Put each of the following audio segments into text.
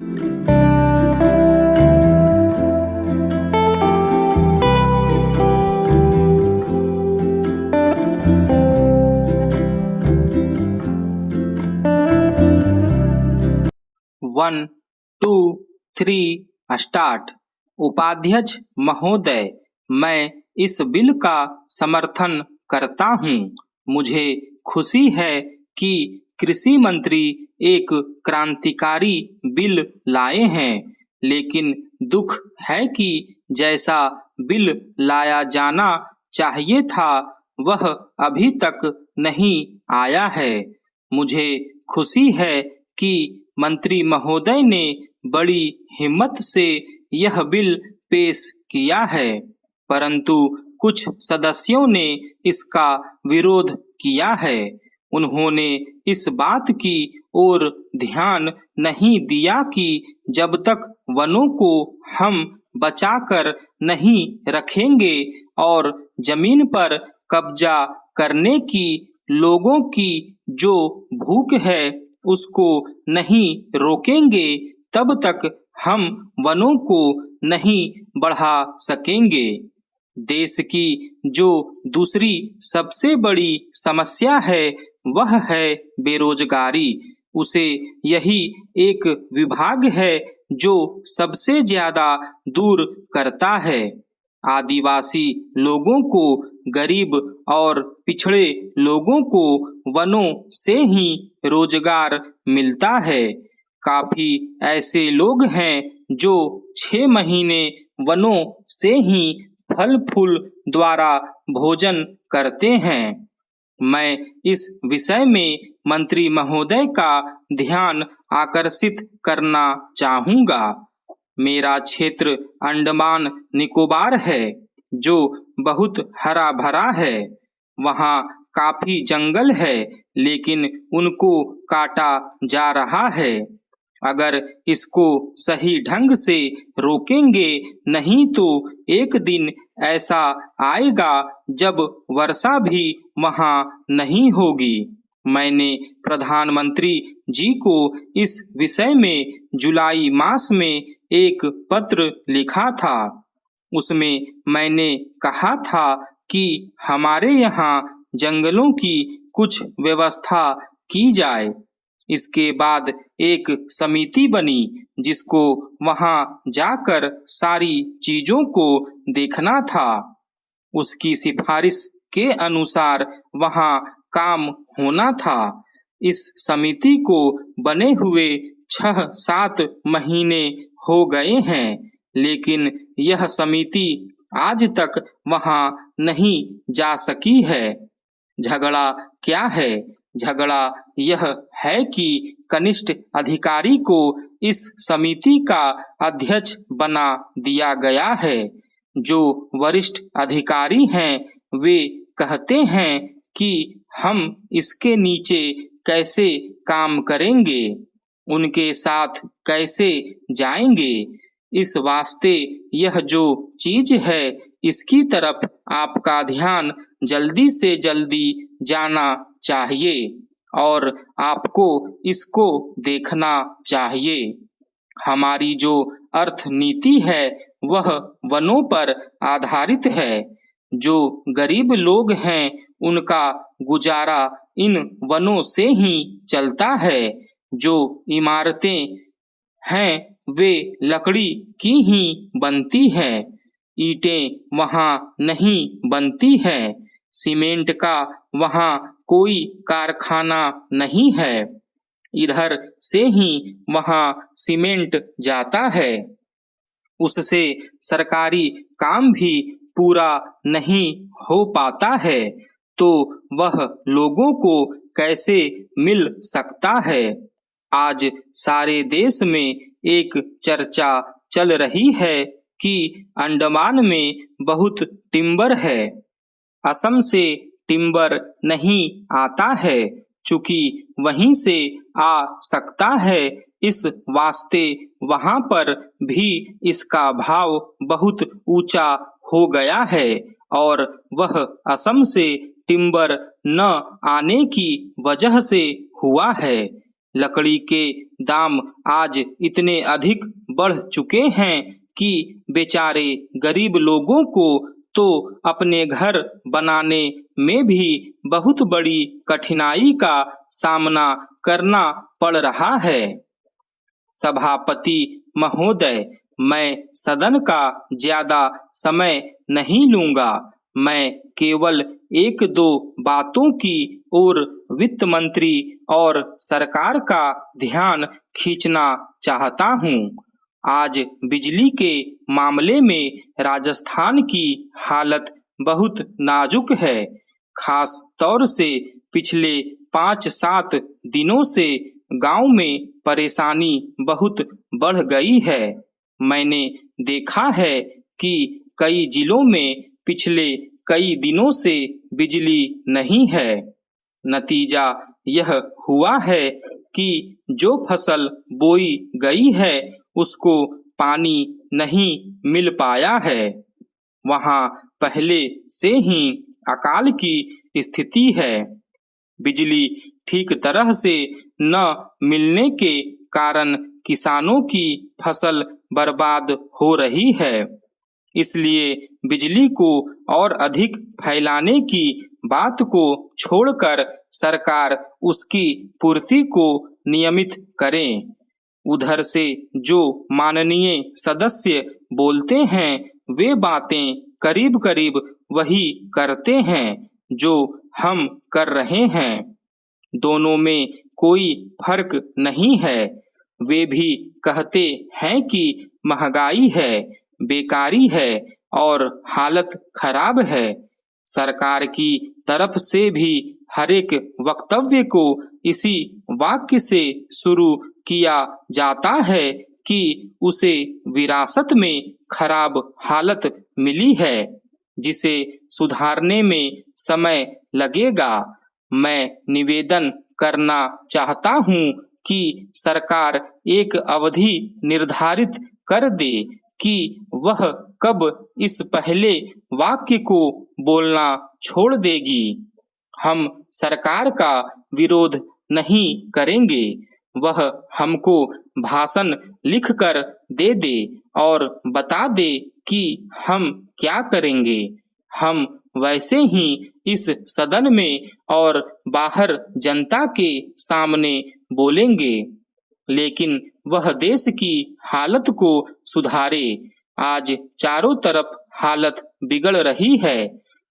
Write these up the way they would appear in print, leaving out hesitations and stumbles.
1, 2, 3 start. उपाध्यक्ष महोदय, मैं इस बिल का समर्थन करता हूं। मुझे खुशी है कि कृषि मंत्री एक क्रांतिकारी बिल लाए हैं, लेकिन दुख है कि जैसा बिल लाया जाना चाहिए था वह अभी तक नहीं आया है। मुझे खुशी है कि मंत्री महोदय ने बड़ी हिम्मत से यह बिल पेश किया है, परंतु कुछ सदस्यों ने इसका विरोध किया है। उन्होंने इस बात की ओर ध्यान नहीं दिया कि जब तक वनों को हम बचाकर नहीं रखेंगे और जमीन पर कब्जा करने की लोगों की जो भूख है उसको नहीं रोकेंगे, तब तक हम वनों को नहीं बढ़ा सकेंगे। देश की जो दूसरी सबसे बड़ी समस्या है वह है बेरोजगारी। उसे यही एक विभाग है जो सबसे ज्यादा दूर करता है। आदिवासी लोगों को, गरीब और पिछड़े लोगों को वनों से ही रोजगार मिलता है। काफी ऐसे लोग हैं जो 6 महीने वनों से ही फल फूल द्वारा भोजन करते हैं। मैं इस विषय में मंत्री महोदय का ध्यान आकर्षित करना चाहूँगा। मेरा क्षेत्र अंडमान निकोबार है जो बहुत हरा भरा है। वहाँ काफी जंगल है, लेकिन उनको काटा जा रहा है। अगर इसको सही ढंग से रोकेंगे नहीं तो एक दिन ऐसा आएगा जब वर्षा भी वहाँ नहीं होगी। मैंने प्रधानमंत्री जी को इस विषय में जुलाई मास में एक पत्र लिखा था। उसमें मैंने कहा था कि हमारे यहाँ जंगलों की कुछ व्यवस्था की जाए। इसके बाद एक समिति बनी जिसको वहाँ जाकर सारी चीजों को देखना था। उसकी सिफारिश के अनुसार वहाँ काम होना था। इस समिति को बने हुए 6-7 महीने हो गए हैं, लेकिन यह समिति आज तक वहाँ नहीं जा सकी है। झगड़ा क्या है? झगड़ा यह है कि कनिष्ठ अधिकारी को इस समिति का अध्यक्ष बना दिया गया है। जो वरिष्ठ अधिकारी हैं वे कहते हैं कि हम इसके नीचे कैसे काम करेंगे, उनके साथ कैसे जाएंगे। इस वास्ते यह जो चीज है इसकी तरफ आपका ध्यान जल्दी से जल्दी जाना चाहिए और आपको इसको देखना चाहिए। हमारी जो अर्थ नीति है वह वनों पर आधारित है। जो गरीब लोग हैं उनका गुजारा इन वनों से ही चलता है। जो इमारतें हैं वे लकड़ी की ही बनती हैं। ईंटें वहाँ नहीं बनती हैं। सीमेंट का वहाँ कोई कारखाना नहीं है। इधर से ही वहाँ सीमेंट जाता है। उससे सरकारी काम भी पूरा नहीं हो पाता है, तो वह लोगों को कैसे मिल सकता है। आज सारे देश में एक चर्चा चल रही है कि अंडमान में बहुत टिम्बर है। असम से टिम्बर नहीं आता है, चूंकि वहीं से आ सकता है, इस वास्ते वहां पर भी इसका भाव बहुत ऊंचा हो गया है और वह असम से टिम्बर न आने की वजह से हुआ है। लकड़ी के दाम आज इतने अधिक बढ़ चुके हैं कि बेचारे गरीब लोगों को तो अपने घर बनाने में भी बहुत बड़ी कठिनाई का सामना करना पड़ रहा है। सभापति महोदय, मैं सदन का ज्यादा समय नहीं लूंगा। मैं केवल एक दो बातों की ओर वित्त मंत्री और सरकार का ध्यान खींचना चाहता हूं। आज बिजली के मामले में राजस्थान की हालत बहुत नाजुक है। खास तौर से पिछले 5-7 दिनों से गांव में परेशानी बहुत बढ़ गई है। मैंने देखा है कि कई जिलों में पिछले कई दिनों से बिजली नहीं है। नतीजा यह हुआ है कि जो फसल बोई गई है उसको पानी नहीं मिल पाया है। वहां पहले से ही अकाल की स्थिति है। बिजली ठीक तरह से न मिलने के कारण किसानों की फसल बर्बाद हो रही है। इसलिए बिजली को और अधिक फैलाने की बात को छोड़कर सरकार उसकी पूर्ति को नियमित करें। उधर से जो माननीय सदस्य बोलते हैं वे बातें करीब करीब वही करते हैं जो हम कर रहे हैं। दोनों में कोई फर्क नहीं है। वे भी कहते हैं कि महंगाई है, बेकारी है और हालत खराब है। सरकार की तरफ से भी हर एक वक्तव्य को इसी वाक्य से शुरू किया जाता है कि उसे विरासत में खराब हालत मिली है जिसे सुधारने में समय लगेगा। मैं निवेदन करना चाहता हूं कि सरकार एक अवधि निर्धारित कर दे कि वह कब इस पहले वाक्य को बोलना छोड़ देगी। हम सरकार का विरोध नहीं करेंगे। वह हमको भाषण लिखकर दे दे और बता दे कि हम क्या करेंगे। हम वैसे ही इस सदन में और बाहर जनता के सामने बोलेंगे, लेकिन वह देश की हालत को सुधारे। आज चारों तरफ हालत बिगड़ रही है।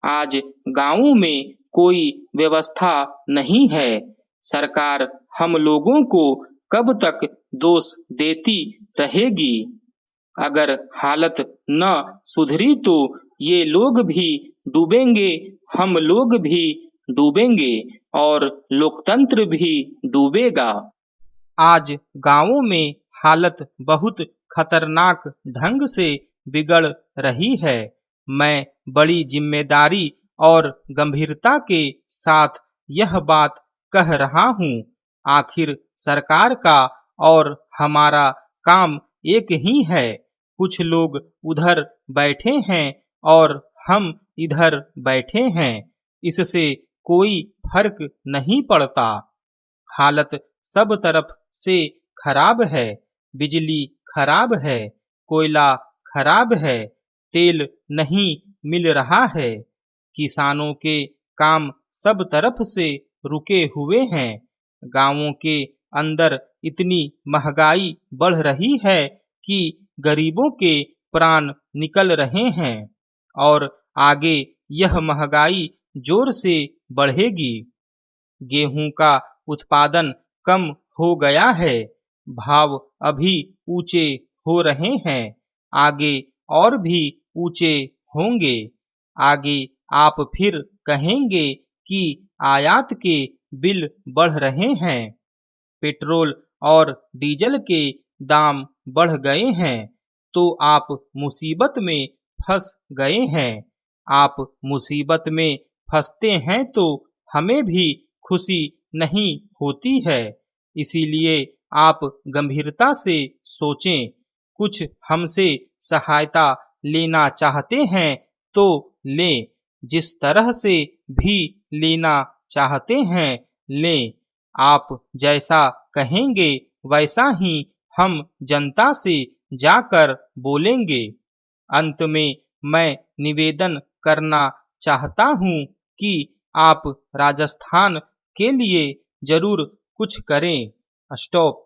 आज गांवों में कोई व्यवस्था नहीं है। सरकार हम लोगों को कब तक दोष देती रहेगी। अगर हालत न सुधरी तो ये लोग भी डूबेंगे, हम लोग भी डूबेंगे और लोकतंत्र भी डूबेगा। आज गांवों में हालत बहुत खतरनाक ढंग से बिगड़ रही है। मैं बड़ी जिम्मेदारी और गंभीरता के साथ यह बात कह रहा हूँ। आखिर सरकार का और हमारा काम एक ही है। कुछ लोग उधर बैठे हैं और हम इधर बैठे हैं, इससे कोई फर्क नहीं पड़ता। हालत सब तरफ से खराब है। बिजली खराब है, कोयला खराब है, तेल नहीं मिल रहा है। किसानों के काम सब तरफ से रुके हुए हैं। गांवों के अंदर इतनी महंगाई बढ़ रही है कि गरीबों के प्राण निकल रहे हैं और आगे यह महंगाई जोर से बढ़ेगी। गेहूं का उत्पादन कम हो गया है। भाव अभी ऊंचे हो रहे हैं, आगे और भी ऊंचे होंगे। आगे आप फिर कहेंगे कि आयात के बिल बढ़ रहे हैं। पेट्रोल और डीजल के दाम बढ़ गए हैं तो आप मुसीबत में फंस गए हैं। आप मुसीबत में फंसते हैं तो हमें भी खुशी नहीं होती है। इसीलिए आप गंभीरता से सोचें। कुछ हमसे सहायता लेना चाहते हैं तो लें, जिस तरह से भी लेना चाहते हैं लें। आप जैसा कहेंगे वैसा ही हम जनता से जाकर बोलेंगे। अंत में मैं निवेदन करना चाहता हूँ कि आप राजस्थान के लिए जरूर कुछ करें। स्टॉप।